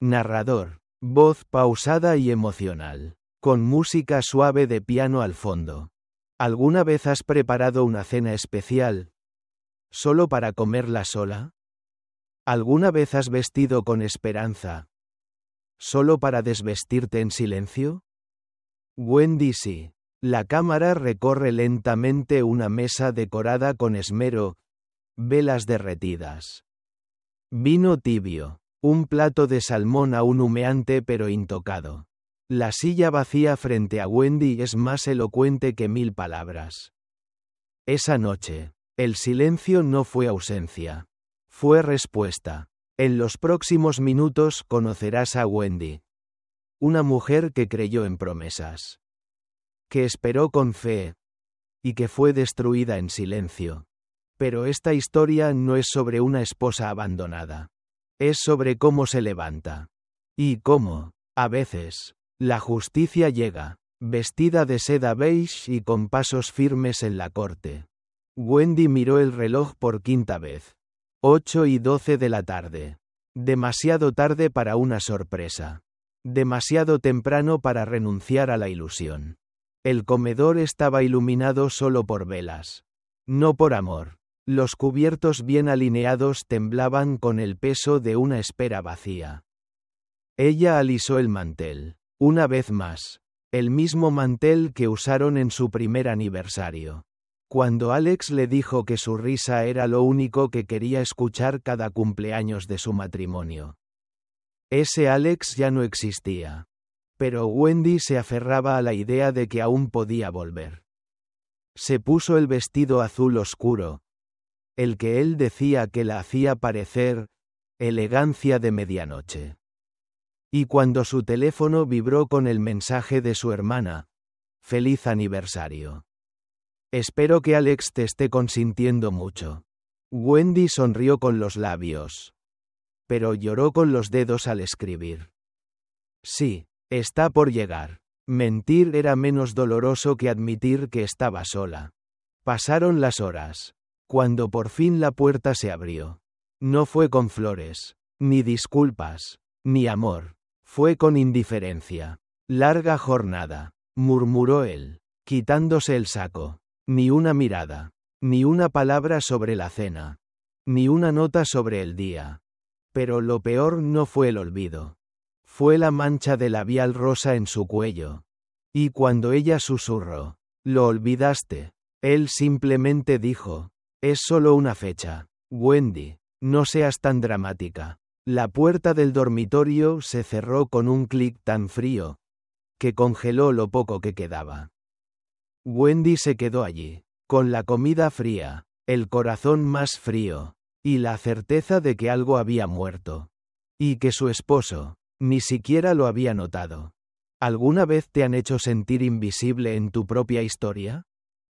Narrador. Voz pausada y emocional. Con música suave de piano al fondo. ¿Alguna vez has preparado una cena especial? ¿Solo para comerla sola? ¿Alguna vez has vestido con esperanza? ¿Solo para desvestirte en silencio? Wendy sí. La cámara recorre lentamente una mesa decorada con esmero, velas derretidas. Vino tibio. Un plato de salmón aún humeante pero intocado. La silla vacía frente a Wendy es más elocuente que 1000 palabras. Esa noche, el silencio no fue ausencia. Fue respuesta. En los próximos minutos conocerás a Wendy. Una mujer que creyó en promesas. Que esperó con fe. Y que fue destruida en silencio. Pero esta historia no es sobre una esposa abandonada. Es sobre cómo se levanta. Y cómo, a veces, la justicia llega, vestida de seda beige y con pasos firmes en la corte. Wendy miró el reloj por 5ª vez. 8:12 de la tarde. Demasiado tarde para una sorpresa. Demasiado temprano para renunciar a la ilusión. El comedor estaba iluminado solo por velas. No por amor. Los cubiertos bien alineados temblaban con el peso de una espera vacía. Ella alisó el mantel. Una vez más. El mismo mantel que usaron en su primer aniversario. Cuando Alex le dijo que su risa era lo único que quería escuchar cada cumpleaños de su matrimonio. Ese Alex ya no existía. Pero Wendy se aferraba a la idea de que aún podía volver. Se puso el vestido azul oscuro. El que él decía que la hacía parecer elegancia de medianoche. Y cuando su teléfono vibró con el mensaje de su hermana, «Feliz aniversario. Espero que Alex te esté consintiendo mucho». Wendy sonrió con los labios. Pero lloró con los dedos al escribir. Sí, está por llegar. Mentir era menos doloroso que admitir que estaba sola. Pasaron las horas. Cuando por fin la puerta se abrió. No fue con flores, ni disculpas, ni amor. Fue con indiferencia. Larga jornada, murmuró él, quitándose el saco. Ni una mirada, ni una palabra sobre la cena, ni una nota sobre el día. Pero lo peor no fue el olvido. Fue la mancha de labial rosa en su cuello. Y cuando ella susurró, «¿Lo olvidaste?», él simplemente dijo, «Es solo una fecha, Wendy, no seas tan dramática». La puerta del dormitorio se cerró con un clic tan frío, que congeló lo poco que quedaba. Wendy se quedó allí, con la comida fría, el corazón más frío, y la certeza de que algo había muerto. Y que su esposo, ni siquiera lo había notado. ¿Alguna vez te han hecho sentir invisible en tu propia historia?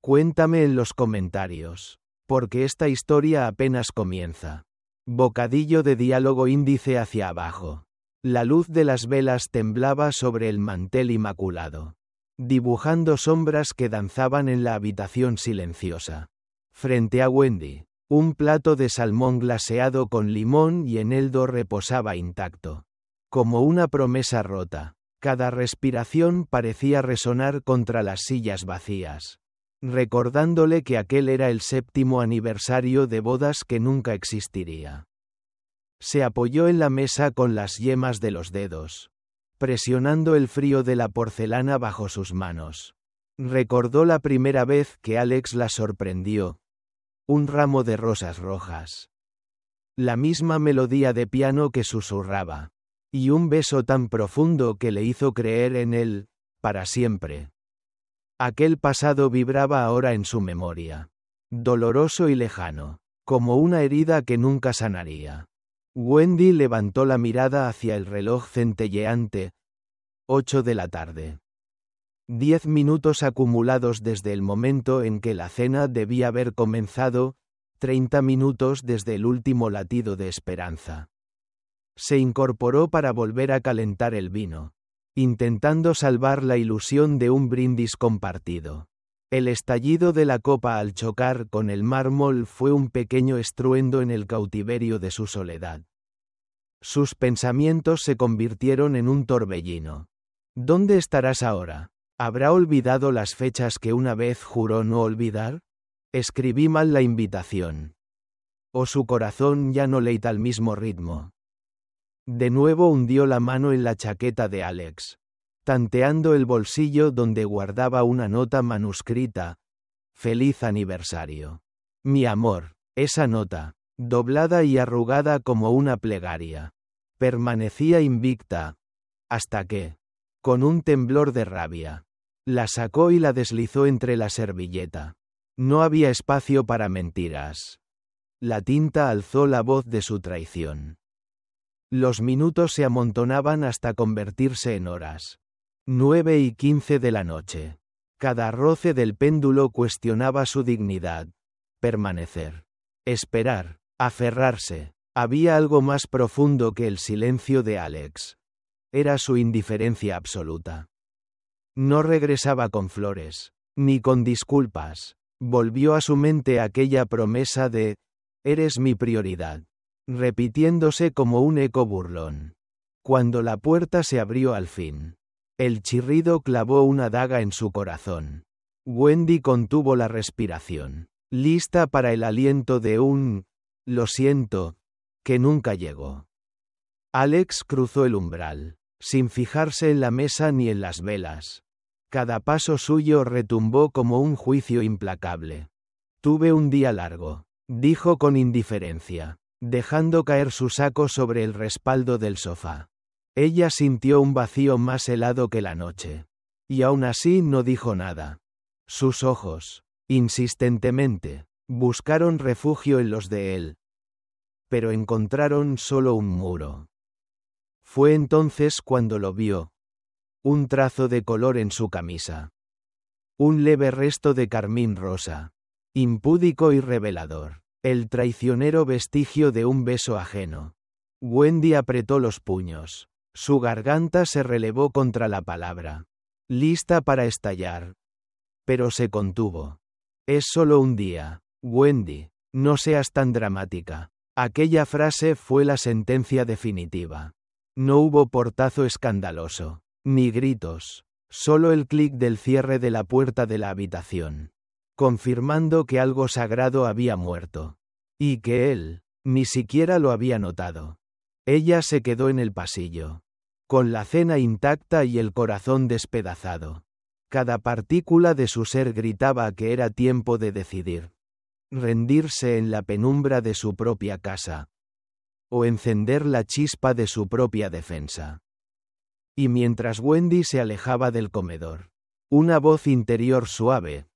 Cuéntame en los comentarios, porque esta historia apenas comienza. Bocadillo de diálogo índice hacia abajo. La luz de las velas temblaba sobre el mantel inmaculado, dibujando sombras que danzaban en la habitación silenciosa. Frente a Wendy, un plato de salmón glaseado con limón y eneldo reposaba intacto. Como una promesa rota, cada respiración parecía resonar contra las sillas vacías, recordándole que aquel era el 7º aniversario de bodas que nunca existiría. Se apoyó en la mesa con las yemas de los dedos, presionando el frío de la porcelana bajo sus manos. Recordó la primera vez que Alex la sorprendió. Un ramo de rosas rojas. La misma melodía de piano que susurraba. Y un beso tan profundo que le hizo creer en él, para siempre. Aquel pasado vibraba ahora en su memoria. Doloroso y lejano, como una herida que nunca sanaría. Wendy levantó la mirada hacia el reloj centelleante. 8 de la tarde. 10 minutos acumulados desde el momento en que la cena debía haber comenzado, 30 minutos desde el último latido de esperanza. Se incorporó para volver a calentar el vino, intentando salvar la ilusión de un brindis compartido. El estallido de la copa al chocar con el mármol fue un pequeño estruendo en el cautiverio de su soledad. Sus pensamientos se convirtieron en un torbellino. ¿Dónde estarás ahora? ¿Habrá olvidado las fechas que una vez juró no olvidar? Escribí mal la invitación. ¿O su corazón ya no late al mismo ritmo? De nuevo hundió la mano en la chaqueta de Alex, tanteando el bolsillo donde guardaba una nota manuscrita. Feliz aniversario. Mi amor, esa nota, doblada y arrugada como una plegaria, permanecía invicta, hasta que, con un temblor de rabia, la sacó y la deslizó entre la servilleta. No había espacio para mentiras. La tinta alzó la voz de su traición. Los minutos se amontonaban hasta convertirse en horas. 9:15 de la noche. Cada roce del péndulo cuestionaba su dignidad. Permanecer. Esperar. Aferrarse. Había algo más profundo que el silencio de Alex. Era su indiferencia absoluta. No regresaba con flores, ni con disculpas. Volvió a su mente aquella promesa de «Eres mi prioridad», repitiéndose como un eco burlón. Cuando la puerta se abrió al fin, el chirrido clavó una daga en su corazón. Wendy contuvo la respiración, lista para el aliento de un «lo siento», que nunca llegó. Alex cruzó el umbral, sin fijarse en la mesa ni en las velas. Cada paso suyo retumbó como un juicio implacable. Tuve un día largo, dijo con indiferencia, dejando caer su saco sobre el respaldo del sofá. Ella sintió un vacío más helado que la noche. Y aún así no dijo nada. Sus ojos, insistentemente, buscaron refugio en los de él. Pero encontraron solo un muro. Fue entonces cuando lo vio. Un trazo de color en su camisa. Un leve resto de carmín rosa. Impúdico y revelador. El traicionero vestigio de un beso ajeno. Wendy apretó los puños. Su garganta se relevó contra la palabra. Lista para estallar. Pero se contuvo. Es solo un día, Wendy, no seas tan dramática. Aquella frase fue la sentencia definitiva. No hubo portazo escandaloso, ni gritos, solo el clic del cierre de la puerta de la habitación, confirmando que algo sagrado había muerto. Y que él, ni siquiera lo había notado. Ella se quedó en el pasillo, con la cena intacta y el corazón despedazado. Cada partícula de su ser gritaba que era tiempo de decidir. Rendirse en la penumbra de su propia casa. O encender la chispa de su propia defensa. Y mientras Wendy se alejaba del comedor, una voz interior suave,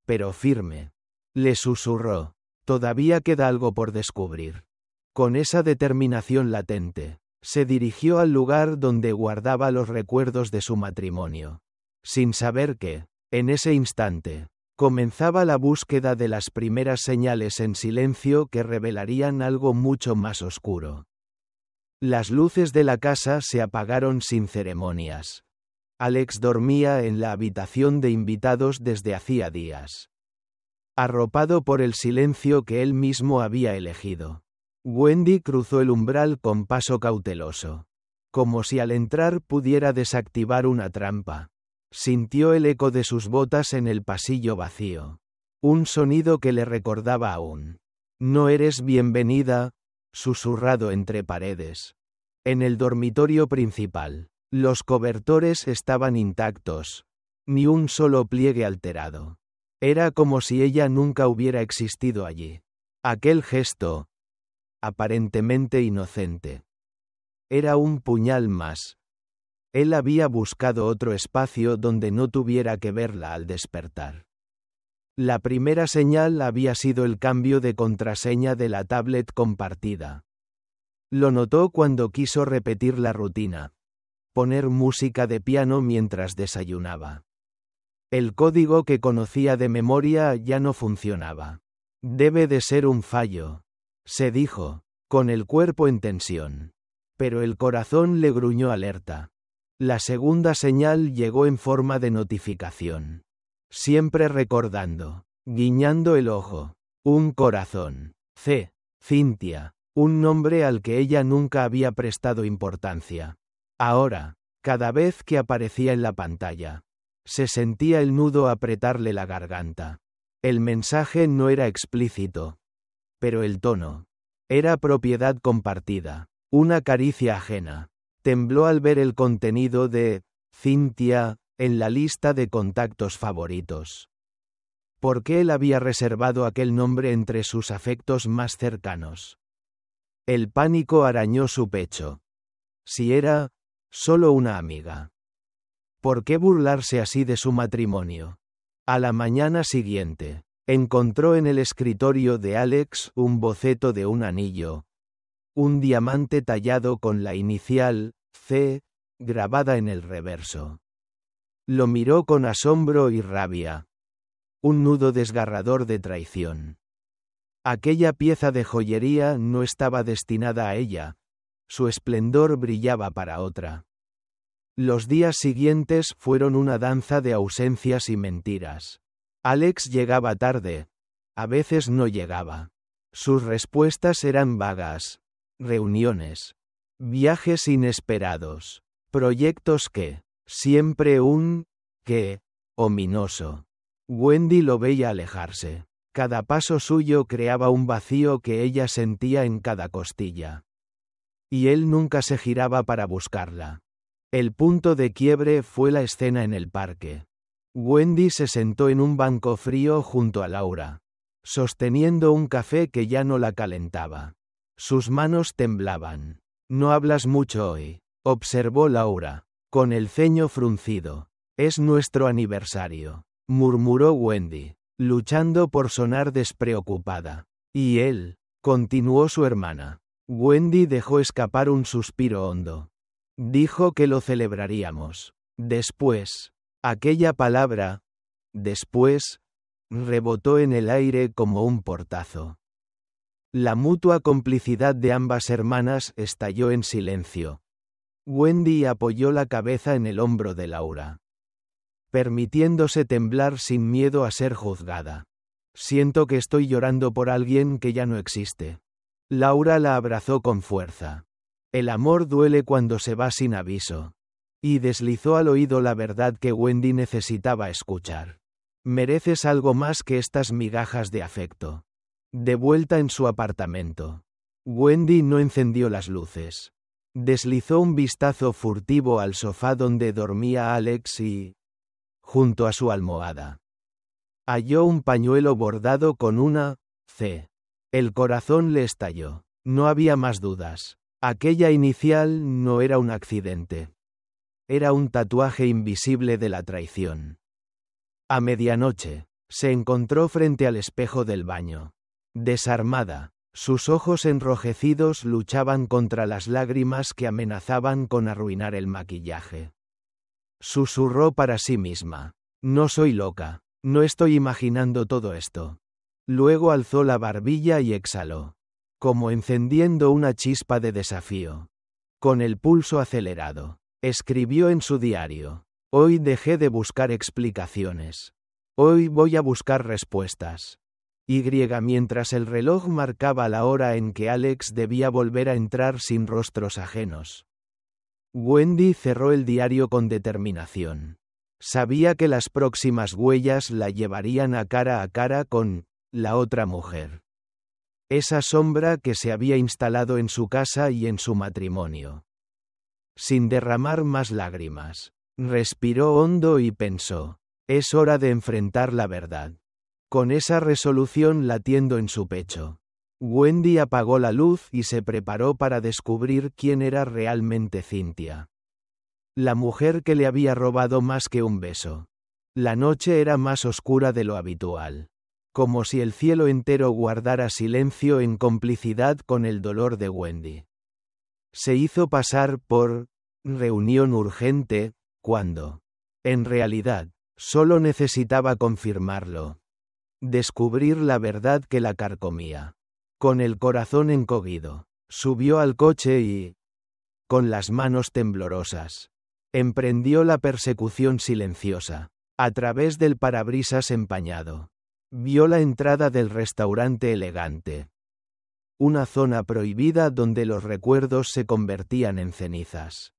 pero firme, le susurró, todavía queda algo por descubrir. Con esa determinación latente, se dirigió al lugar donde guardaba los recuerdos de su matrimonio. Sin saber que, en ese instante, comenzaba la búsqueda de las primeras señales en silencio que revelarían algo mucho más oscuro. Las luces de la casa se apagaron sin ceremonias. Alex dormía en la habitación de invitados desde hacía días. Arropado por el silencio que él mismo había elegido. Wendy cruzó el umbral con paso cauteloso. Como si al entrar pudiera desactivar una trampa. Sintió el eco de sus botas en el pasillo vacío. Un sonido que le recordaba aún. «No eres bienvenida», susurrado entre paredes. En el dormitorio principal, los cobertores estaban intactos. Ni un solo pliegue alterado. Era como si ella nunca hubiera existido allí. Aquel gesto, aparentemente inocente, era un puñal más. Él había buscado otro espacio donde no tuviera que verla al despertar. La primera señal había sido el cambio de contraseña de la tablet compartida. Lo notó cuando quiso repetir la rutina. Poner música de piano mientras desayunaba. El código que conocía de memoria ya no funcionaba. Debe de ser un fallo, se dijo, con el cuerpo en tensión. Pero el corazón le gruñó alerta. La segunda señal llegó en forma de notificación. Siempre recordando, guiñando el ojo. Un corazón. C. Cynthia. Un nombre al que ella nunca había prestado importancia. Ahora, cada vez que aparecía en la pantalla, se sentía el nudo apretarle la garganta. El mensaje no era explícito, pero el tono era propiedad compartida, una caricia ajena. Tembló al ver el contenido de Cynthia en la lista de contactos favoritos. ¿Por qué él había reservado aquel nombre entre sus afectos más cercanos? El pánico arañó su pecho. Si era solo una amiga. ¿Por qué burlarse así de su matrimonio? A la mañana siguiente, encontró en el escritorio de Alex un boceto de un anillo. Un diamante tallado con la inicial C grabada en el reverso. Lo miró con asombro y rabia. Un nudo desgarrador de traición. Aquella pieza de joyería no estaba destinada a ella. Su esplendor brillaba para otra. Los días siguientes fueron una danza de ausencias y mentiras. Alex llegaba tarde. A veces no llegaba. Sus respuestas eran vagas. Reuniones. Viajes inesperados. Proyectos que, siempre un qué ominoso. Wendy lo veía alejarse. Cada paso suyo creaba un vacío que ella sentía en cada costilla. Y él nunca se giraba para buscarla. El punto de quiebre fue la escena en el parque. Wendy se sentó en un banco frío junto a Laura, sosteniendo un café que ya no la calentaba. Sus manos temblaban. «No hablas mucho hoy», observó Laura, con el ceño fruncido. «Es nuestro aniversario», murmuró Wendy, luchando por sonar despreocupada. «¿Y él?», continuó su hermana. Wendy dejó escapar un suspiro hondo. Dijo que lo celebraríamos. Después. Aquella palabra, después, rebotó en el aire como un portazo. La mutua complicidad de ambas hermanas estalló en silencio. Wendy apoyó la cabeza en el hombro de Laura, permitiéndose temblar sin miedo a ser juzgada. «Siento que estoy llorando por alguien que ya no existe». Laura la abrazó con fuerza. «El amor duele cuando se va sin aviso». Y deslizó al oído la verdad que Wendy necesitaba escuchar. «Mereces algo más que estas migajas de afecto». De vuelta en su apartamento, Wendy no encendió las luces. Deslizó un vistazo furtivo al sofá donde dormía Alex y, junto a su almohada, halló un pañuelo bordado con una C. El corazón le estalló. No había más dudas. Aquella inicial no era un accidente. Era un tatuaje invisible de la traición. A medianoche, se encontró frente al espejo del baño. Desarmada, sus ojos enrojecidos luchaban contra las lágrimas que amenazaban con arruinar el maquillaje. Susurró para sí misma: «No soy loca, no estoy imaginando todo esto». Luego alzó la barbilla y exhaló, como encendiendo una chispa de desafío. Con el pulso acelerado, escribió en su diario: «Hoy dejé de buscar explicaciones. Hoy voy a buscar respuestas». Mientras el reloj marcaba la hora en que Alex debía volver a entrar sin rostros ajenos. Wendy cerró el diario con determinación. Sabía que las próximas huellas la llevarían a cara con la otra mujer. Esa sombra que se había instalado en su casa y en su matrimonio. Sin derramar más lágrimas, respiró hondo y pensó: «Es hora de enfrentar la verdad». Con esa resolución latiendo en su pecho, Wendy apagó la luz y se preparó para descubrir quién era realmente Cynthia. La mujer que le había robado más que un beso. La noche era más oscura de lo habitual, como si el cielo entero guardara silencio en complicidad con el dolor de Wendy. Se hizo pasar por reunión urgente, cuando, en realidad, solo necesitaba confirmarlo. Descubrir la verdad que la carcomía. Con el corazón encogido, subió al coche y, con las manos temblorosas, emprendió la persecución silenciosa. A través del parabrisas empañado, vio la entrada del restaurante elegante. una zona prohibida donde los recuerdos se convertían en cenizas.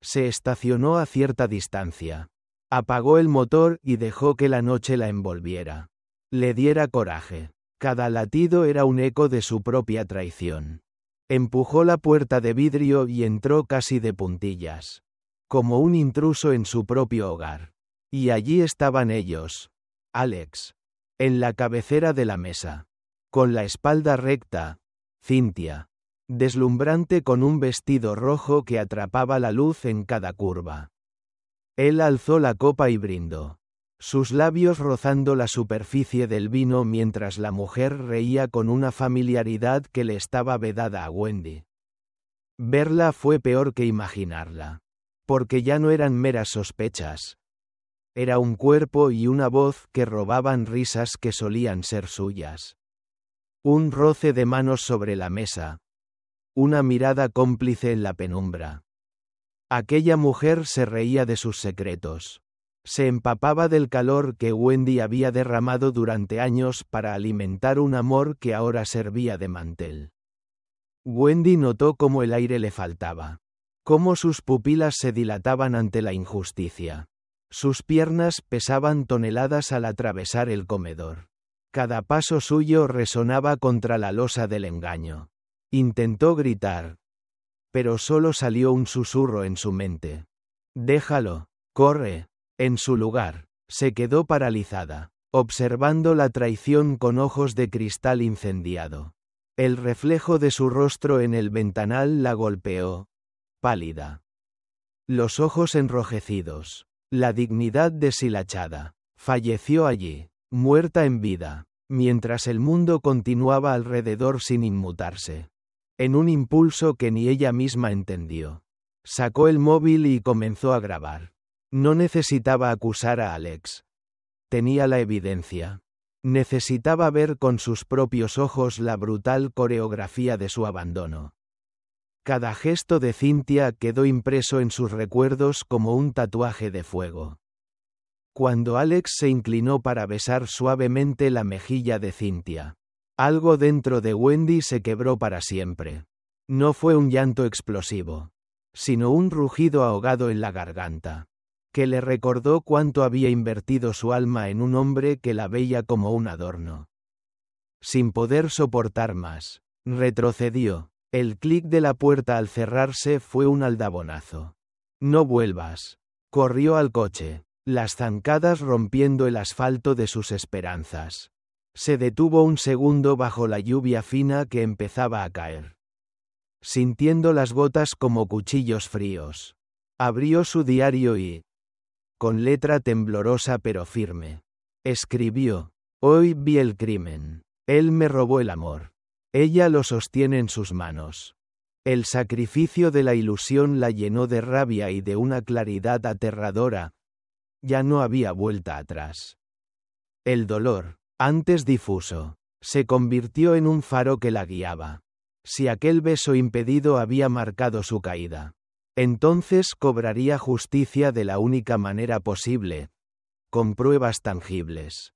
Se estacionó a cierta distancia. Apagó el motor y dejó que la noche la envolviera. Le diera coraje. Cada latido era un eco de su propia traición. Empujó la puerta de vidrio y entró casi de puntillas. Como un intruso en su propio hogar. Y allí estaban ellos. Alex. En la cabecera de la mesa. Con la espalda recta. Cynthia. Deslumbrante con un vestido rojo que atrapaba la luz en cada curva. Él alzó la copa y brindó. Sus labios rozando la superficie del vino mientras la mujer reía con una familiaridad que le estaba vedada a Wendy. Verla fue peor que imaginarla. Porque ya no eran meras sospechas. Era un cuerpo y una voz que robaban risas que solían ser suyas. Un roce de manos sobre la mesa. Una mirada cómplice en la penumbra. Aquella mujer se reía de sus secretos. Se empapaba del calor que Wendy había derramado durante años para alimentar un amor que ahora servía de mantel. Wendy notó cómo el aire le faltaba. Cómo sus pupilas se dilataban ante la injusticia. Sus piernas pesaban toneladas al atravesar el comedor. Cada paso suyo resonaba contra la losa del engaño. Intentó gritar. Pero solo salió un susurro en su mente. Déjalo, corre. En su lugar, se quedó paralizada, observando la traición con ojos de cristal incendiado. El reflejo de su rostro en el ventanal la golpeó. Pálida. Los ojos enrojecidos. La dignidad deshilachada. Falleció allí, muerta en vida, mientras el mundo continuaba alrededor sin inmutarse. En un impulso que ni ella misma entendió. Sacó el móvil y comenzó a grabar. No necesitaba acusar a Alex. Tenía la evidencia. Necesitaba ver con sus propios ojos la brutal coreografía de su abandono. Cada gesto de Cynthia quedó impreso en sus recuerdos como un tatuaje de fuego. Cuando Alex se inclinó para besar suavemente la mejilla de Cynthia, algo dentro de Wendy se quebró para siempre. No fue un llanto explosivo, sino un rugido ahogado en la garganta, que le recordó cuánto había invertido su alma en un hombre que la veía como un adorno. Sin poder soportar más, retrocedió. El clic de la puerta al cerrarse fue un aldabonazo. No vuelvas. Corrió al coche, las zancadas rompiendo el asfalto de sus esperanzas. Se detuvo un segundo bajo la lluvia fina que empezaba a caer. Sintiendo las gotas como cuchillos fríos. Abrió su diario y, con letra temblorosa pero firme, escribió: Hoy vi el crimen. Él me robó el amor. Ella lo sostiene en sus manos. El sacrificio de la ilusión la llenó de rabia y de una claridad aterradora. Ya no había vuelta atrás. El dolor, antes difuso, se convirtió en un faro que la guiaba. Si aquel beso impedido había marcado su caída, entonces cobraría justicia de la única manera posible, con pruebas tangibles.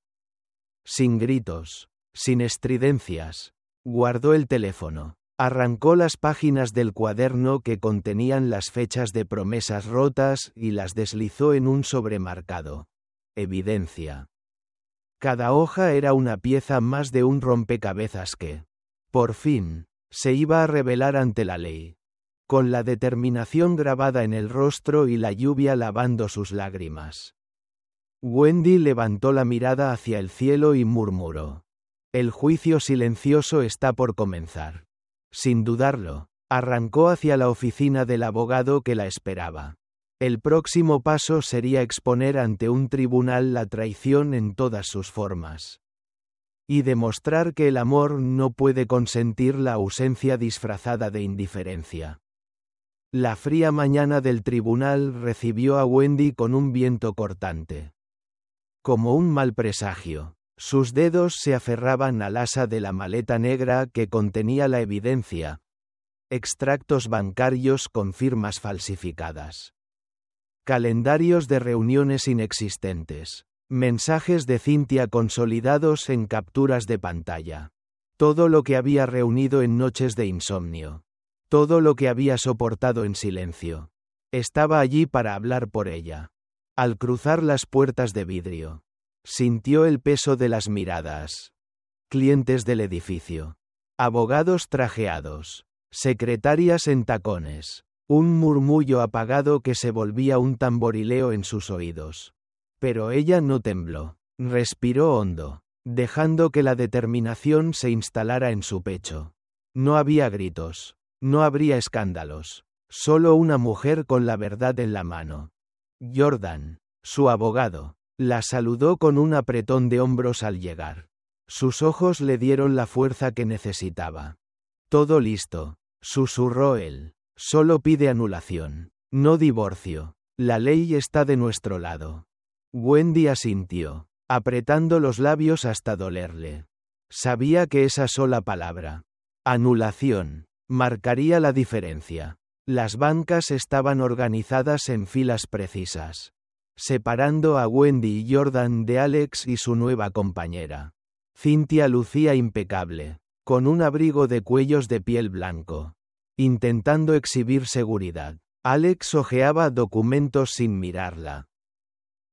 Sin gritos, sin estridencias, guardó el teléfono, arrancó las páginas del cuaderno que contenían las fechas de promesas rotas y las deslizó en un sobremarcado. Evidencia. Cada hoja era una pieza más de un rompecabezas que, por fin, se iba a revelar ante la ley. Con la determinación grabada en el rostro y la lluvia lavando sus lágrimas. Wendy levantó la mirada hacia el cielo y murmuró: El juicio silencioso está por comenzar. Sin dudarlo, arrancó hacia la oficina del abogado que la esperaba. El próximo paso sería exponer ante un tribunal la traición en todas sus formas. Y demostrar que el amor no puede consentir la ausencia disfrazada de indiferencia. La fría mañana del tribunal recibió a Wendy con un viento cortante. Como un mal presagio, sus dedos se aferraban al asa de la maleta negra que contenía la evidencia. Extractos bancarios con firmas falsificadas. Calendarios de reuniones inexistentes. Mensajes de Cynthia consolidados en capturas de pantalla. Todo lo que había reunido en noches de insomnio. Todo lo que había soportado en silencio. Estaba allí para hablar por ella. Al cruzar las puertas de vidrio, sintió el peso de las miradas. Clientes del edificio. Abogados trajeados. Secretarias en tacones. Un murmullo apagado que se volvía un tamborileo en sus oídos. Pero ella no tembló. Respiró hondo, dejando que la determinación se instalara en su pecho. No había gritos. No habría escándalos. Solo una mujer con la verdad en la mano. Jordan, su abogado, la saludó con un apretón de hombros al llegar. Sus ojos le dieron la fuerza que necesitaba. Todo listo, susurró él. Solo pide anulación, no divorcio. La ley está de nuestro lado. Wendy asintió, apretando los labios hasta dolerle. Sabía que esa sola palabra, anulación, marcaría la diferencia. Las bancas estaban organizadas en filas precisas, separando a Wendy y Jordan de Alex y su nueva compañera. Cynthia lucía impecable, con un abrigo de cuellos de piel blanco, intentando exhibir seguridad. Alex hojeaba documentos sin mirarla.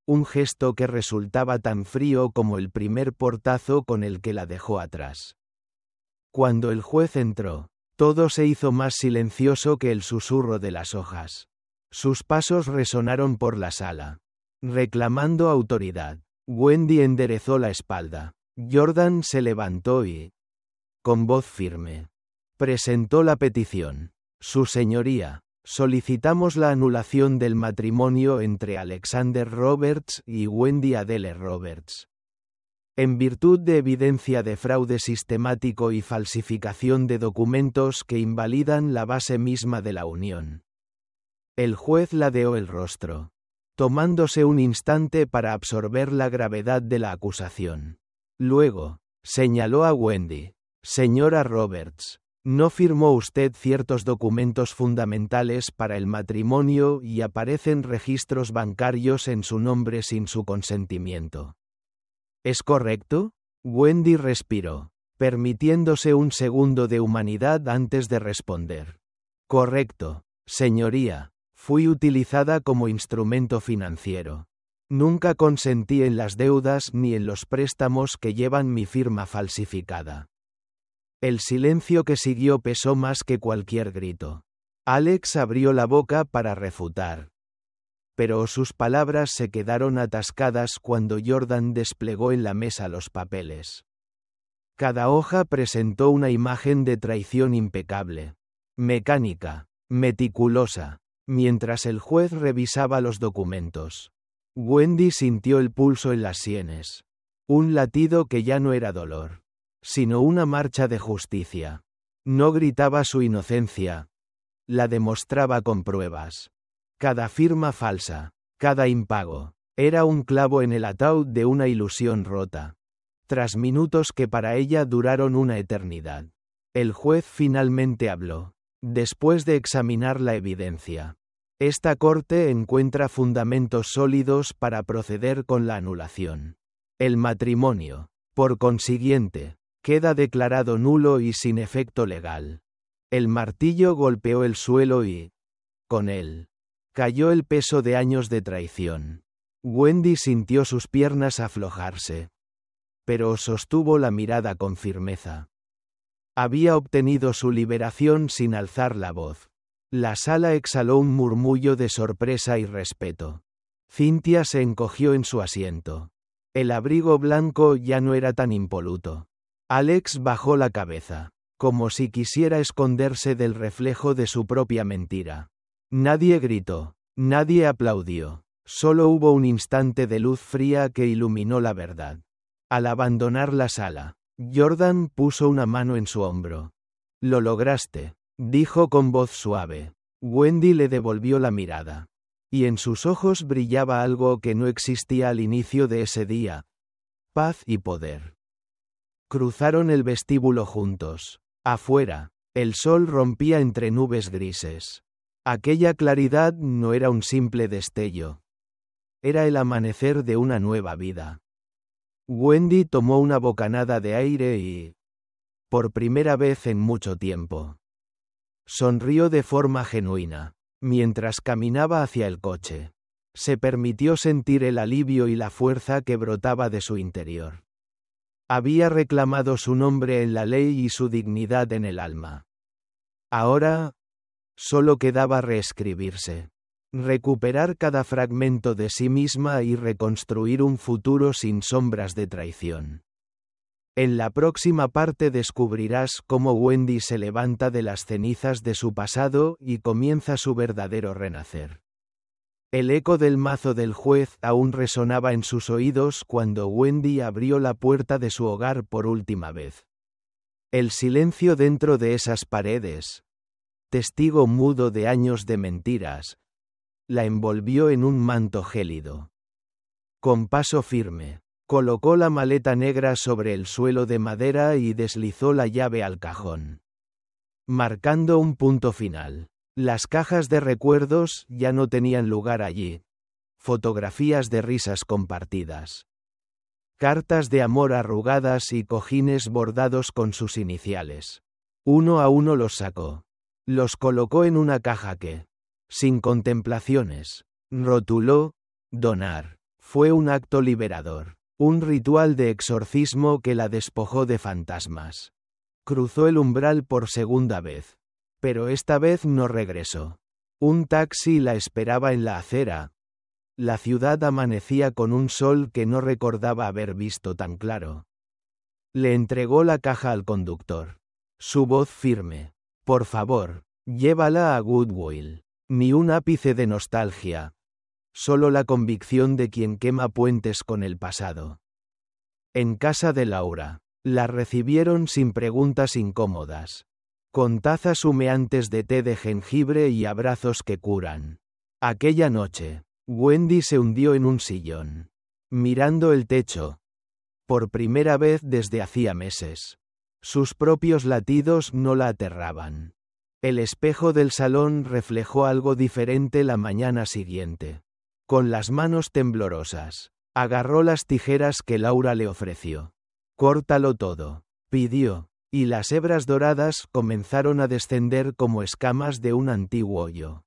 Un gesto que resultaba tan frío como el primer portazo con el que la dejó atrás. Cuando el juez entró, todo se hizo más silencioso que el susurro de las hojas. Sus pasos resonaron por la sala, reclamando autoridad. Wendy enderezó la espalda. Jordan se levantó y, con voz firme, presentó la petición. Su señoría, solicitamos la anulación del matrimonio entre Alexander Roberts y Wendy Adele Roberts. En virtud de evidencia de fraude sistemático y falsificación de documentos que invalidan la base misma de la unión. El juez ladeó el rostro, tomándose un instante para absorber la gravedad de la acusación. Luego, señaló a Wendy. Señora Roberts, ¿no firmó usted ciertos documentos fundamentales para el matrimonio y aparecen registros bancarios en su nombre sin su consentimiento? ¿Es correcto? Wendy respiró, permitiéndose un segundo de humanidad antes de responder. Correcto, señoría, fui utilizada como instrumento financiero. Nunca consentí en las deudas ni en los préstamos que llevan mi firma falsificada. El silencio que siguió pesó más que cualquier grito. Alex abrió la boca para refutar. Pero sus palabras se quedaron atascadas cuando Jordan desplegó en la mesa los papeles. Cada hoja presentó una imagen de traición impecable, mecánica, meticulosa, mientras el juez revisaba los documentos. Wendy sintió el pulso en las sienes. Un latido que ya no era dolor, sino una marcha de justicia. No gritaba su inocencia. La demostraba con pruebas. Cada firma falsa, cada impago, era un clavo en el ataúd de una ilusión rota. Tras minutos que para ella duraron una eternidad, el juez finalmente habló, después de examinar la evidencia. Esta corte encuentra fundamentos sólidos para proceder con la anulación. El matrimonio, por consiguiente, queda declarado nulo y sin efecto legal. El martillo golpeó el suelo y, con él, cayó el peso de años de traición. Wendy sintió sus piernas aflojarse, pero sostuvo la mirada con firmeza. Había obtenido su liberación sin alzar la voz. La sala exhaló un murmullo de sorpresa y respeto. Cynthia se encogió en su asiento. El abrigo blanco ya no era tan impoluto. Alex bajó la cabeza, como si quisiera esconderse del reflejo de su propia mentira. Nadie gritó, nadie aplaudió, solo hubo un instante de luz fría que iluminó la verdad. Al abandonar la sala, Jordan puso una mano en su hombro. Lo lograste, dijo con voz suave. Wendy le devolvió la mirada. Y en sus ojos brillaba algo que no existía al inicio de ese día. Paz y poder. Cruzaron el vestíbulo juntos. Afuera, el sol rompía entre nubes grises. Aquella claridad no era un simple destello. Era el amanecer de una nueva vida. Wendy tomó una bocanada de aire y, Por primera vez en mucho tiempo. Sonrió de forma genuina. Mientras caminaba hacia el coche. Se permitió sentir el alivio y la fuerza que brotaba de su interior. Había reclamado su nombre en la ley y su dignidad en el alma. Ahora, solo quedaba reescribirse. Recuperar cada fragmento de sí misma y reconstruir un futuro sin sombras de traición. En la próxima parte descubrirás cómo Wendy se levanta de las cenizas de su pasado y comienza su verdadero renacer. El eco del mazo del juez aún resonaba en sus oídos cuando Wendy abrió la puerta de su hogar por última vez. El silencio dentro de esas paredes, testigo mudo de años de mentiras, la envolvió en un manto gélido. Con paso firme, colocó la maleta negra sobre el suelo de madera y deslizó la llave al cajón. Marcando un punto final. Las cajas de recuerdos ya no tenían lugar allí. Fotografías de risas compartidas. Cartas de amor arrugadas y cojines bordados con sus iniciales. Uno a uno los sacó. Los colocó en una caja que, sin contemplaciones, rotuló, donar. Fue un acto liberador. Un ritual de exorcismo que la despojó de fantasmas. Cruzó el umbral por segunda vez. Pero esta vez no regresó. Un taxi la esperaba en la acera. La ciudad amanecía con un sol que no recordaba haber visto tan claro. Le entregó la caja al conductor. Su voz firme. Por favor, llévala a Goodwill. Ni un ápice de nostalgia. Solo la convicción de quien quema puentes con el pasado. En casa de Laura, la recibieron sin preguntas incómodas. Con tazas humeantes de té de jengibre y abrazos que curan. Aquella noche, Wendy se hundió en un sillón, mirando el techo. Por primera vez desde hacía meses. Sus propios latidos no la aterraban. El espejo del salón reflejó algo diferente la mañana siguiente. Con las manos temblorosas, agarró las tijeras que Laura le ofreció. «Córtalo todo», pidió. Y las hebras doradas comenzaron a descender como escamas de un antiguo hoyo.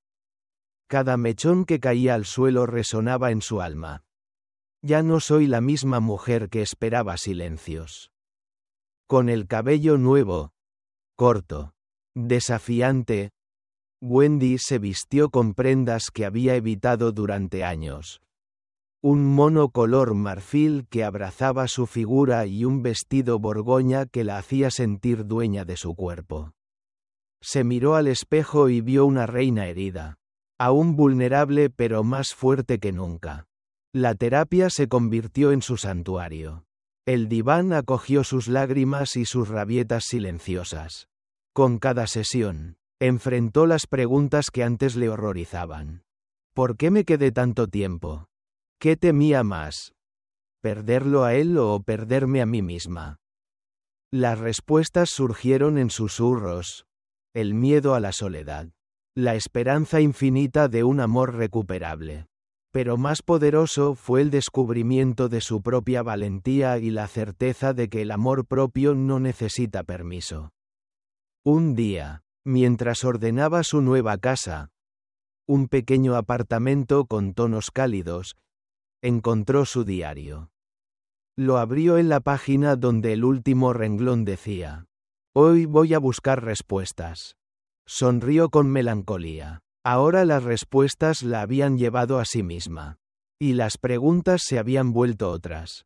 Cada mechón que caía al suelo resonaba en su alma. Ya no soy la misma mujer que esperaba silencios. Con el cabello nuevo, corto, desafiante, Wendy se vistió con prendas que había evitado durante años. Un mono color marfil que abrazaba su figura y un vestido borgoña que la hacía sentir dueña de su cuerpo. Se miró al espejo y vio una reina herida. Aún vulnerable pero más fuerte que nunca. La terapia se convirtió en su santuario. El diván acogió sus lágrimas y sus rabietas silenciosas. Con cada sesión, enfrentó las preguntas que antes le horrorizaban. ¿Por qué me quedé tanto tiempo? ¿Qué temía más? ¿Perderlo a él o perderme a mí misma? Las respuestas surgieron en susurros. El miedo a la soledad. La esperanza infinita de un amor recuperable. Pero más poderoso fue el descubrimiento de su propia valentía y la certeza de que el amor propio no necesita permiso. Un día, mientras ordenaba su nueva casa, un pequeño apartamento con tonos cálidos, encontró su diario. Lo abrió en la página donde el último renglón decía: «Hoy voy a buscar respuestas». Sonrió con melancolía. Ahora las respuestas la habían llevado a sí misma. Y las preguntas se habían vuelto otras.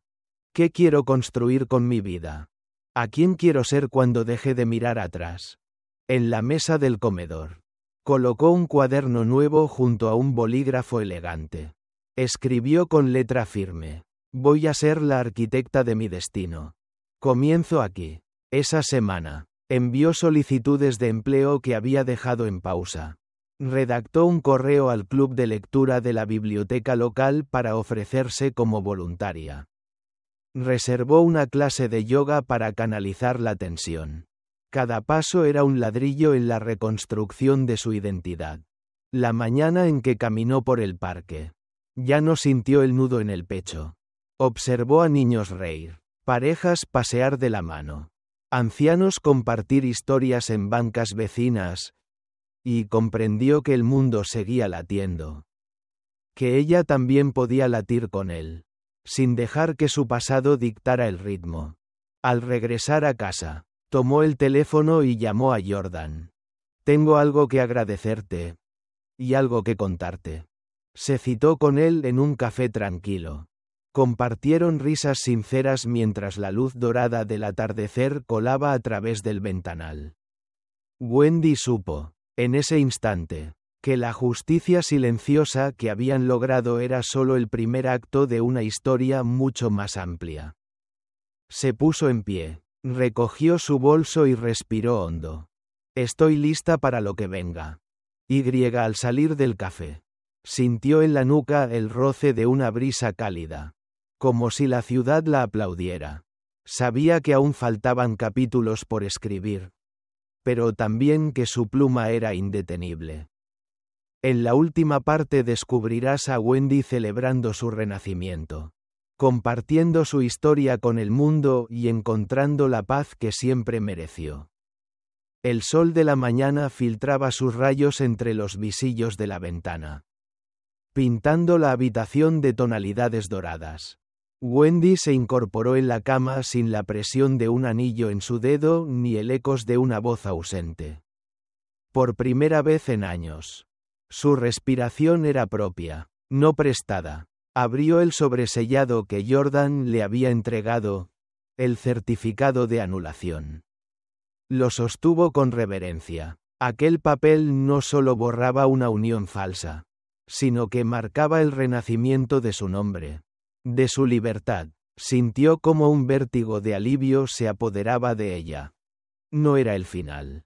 ¿Qué quiero construir con mi vida? ¿A quién quiero ser cuando deje de mirar atrás? En la mesa del comedor. Colocó un cuaderno nuevo junto a un bolígrafo elegante. Escribió con letra firme: «Voy a ser la arquitecta de mi destino. Comienzo aquí». Esa semana, envió solicitudes de empleo que había dejado en pausa. Redactó un correo al club de lectura de la biblioteca local para ofrecerse como voluntaria. Reservó una clase de yoga para canalizar la tensión. Cada paso era un ladrillo en la reconstrucción de su identidad. La mañana en que caminó por el parque. Ya no sintió el nudo en el pecho. Observó a niños reír, parejas pasear de la mano. ancianos compartir historias en bancas vecinas, y comprendió que el mundo seguía latiendo. Que ella también podía latir con él, sin dejar que su pasado dictara el ritmo. Al regresar a casa, tomó el teléfono y llamó a Jordan. Tengo algo que agradecerte. Y algo que contarte. Se citó con él en un café tranquilo. Compartieron risas sinceras mientras la luz dorada del atardecer colaba a través del ventanal. Wendy supo, en ese instante, que la justicia silenciosa que habían logrado era solo el primer acto de una historia mucho más amplia. Se puso en pie, recogió su bolso y respiró hondo. Estoy lista para lo que venga. Al salir del café, sintió en la nuca el roce de una brisa cálida. Como si la ciudad la aplaudiera. Sabía que aún faltaban capítulos por escribir. Pero también que su pluma era indetenible. En la última parte descubrirás a Wendy celebrando su renacimiento. Compartiendo su historia con el mundo y encontrando la paz que siempre mereció. El sol de la mañana filtraba sus rayos entre los visillos de la ventana, pintando la habitación de tonalidades doradas. Wendy se incorporó en la cama sin la presión de un anillo en su dedo ni el ecos de una voz ausente. Por primera vez en años. Su respiración era propia, no prestada. Abrió el sobresellado que Jordan le había entregado, el certificado de anulación. Lo sostuvo con reverencia. Aquel papel no solo borraba una unión falsa, sino que marcaba el renacimiento de su nombre. De su libertad, sintió como un vértigo de alivio se apoderaba de ella. No era el final,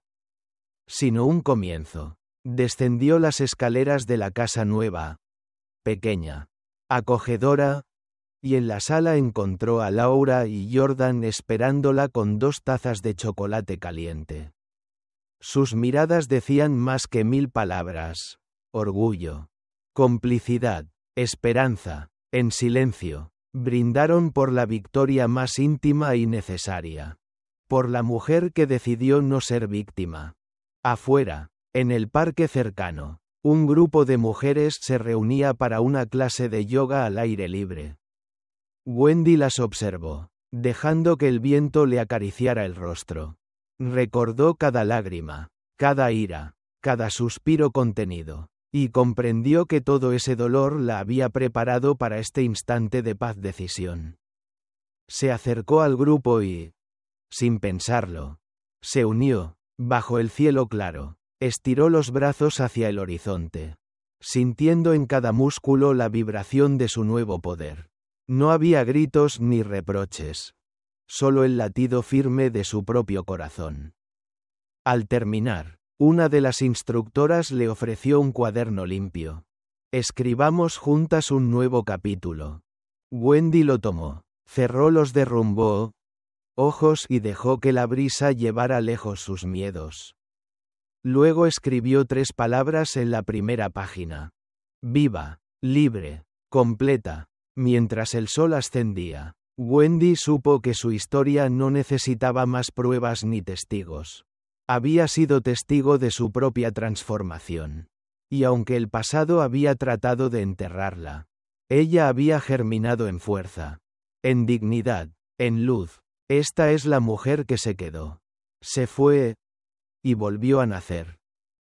sino un comienzo. Descendió las escaleras de la casa nueva, pequeña, acogedora, y en la sala encontró a Laura y Jordan esperándola con 2 tazas de chocolate caliente. Sus miradas decían más que 1000 palabras: orgullo, complicidad, esperanza. En silencio, brindaron por la victoria más íntima y necesaria. Por la mujer que decidió no ser víctima. Afuera, en el parque cercano, un grupo de mujeres se reunía para una clase de yoga al aire libre. Wendy las observó, dejando que el viento le acariciara el rostro. Recordó cada lágrima, cada ira, cada suspiro contenido. Y comprendió que todo ese dolor la había preparado para este instante de paz-decisión. Se acercó al grupo y, sin pensarlo, se unió, bajo el cielo claro, estiró los brazos hacia el horizonte, sintiendo en cada músculo la vibración de su nuevo poder. No había gritos ni reproches, solo el latido firme de su propio corazón. Al terminar, una de las instructoras le ofreció un cuaderno limpio. Escribamos juntas un nuevo capítulo. Wendy lo tomó, cerró los derrumbó ojos y dejó que la brisa llevara lejos sus miedos. Luego escribió 3 palabras en la primera página. Viva, libre, completa. Mientras el sol ascendía, Wendy supo que su historia no necesitaba más pruebas ni testigos. Había sido testigo de su propia transformación. Y aunque el pasado había tratado de enterrarla, ella había germinado en fuerza, en dignidad, en luz. Esta es la mujer que se quedó. Se fue y volvió a nacer.